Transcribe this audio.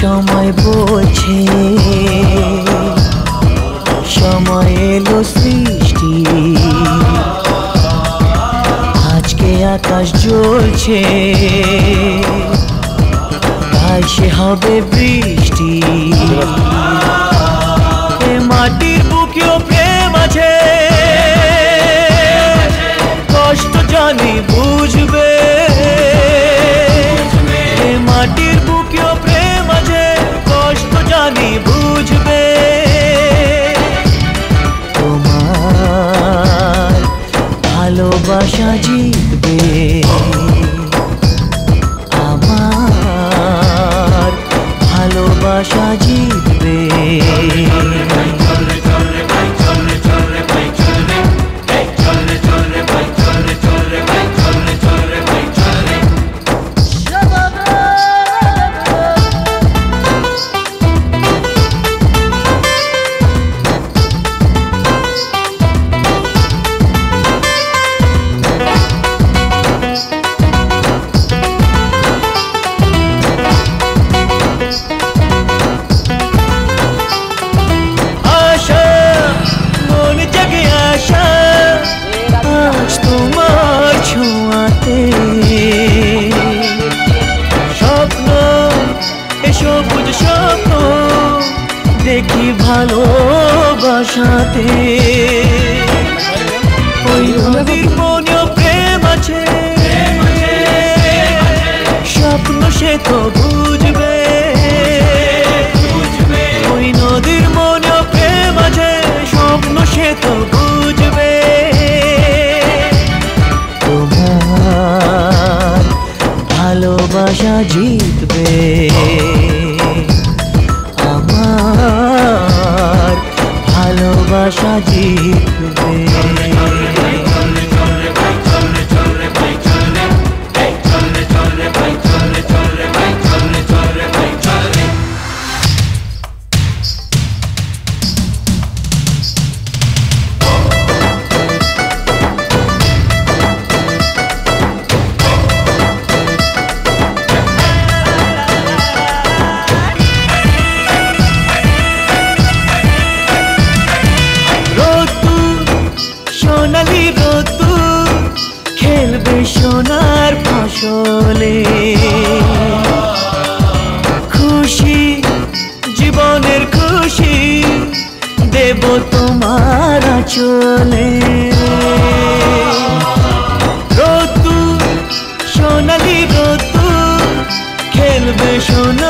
সময় বলছে সময় এলো সৃষ্টি, আজকে আকাশ জ্বলছে তাই সে হবে বৃষ্টি। এ মাটির বুকেও প্রেম আছে, কষ্ট জানি বুঝবে। এ মাটির বুকেও প্রেম আছে, কষ্ট জানি বুঝবে। তোমার ভালোবাসা জিতবে, আমার ভালোবাসা জিতবে। দেখি ভালোবাসাতে ওই নদীর মনেও প্রেম আছে, স্বপ্ন সে তো বুঝবে। ওই নদীর মনেও প্রেম আছে, স্বপ্ন সে তো বুঝবে। তোমার ভালোবাসা জিতবে, আমার ভালোবাসা জিতবে। সোনালি রোদ্দুর খেলবে সোনার ফসলে, খুশি জীবনের খুশি দেব তোমার আঁচলে। রোদ্দুর সোনালি রোদ্দুর খেলবে সোনার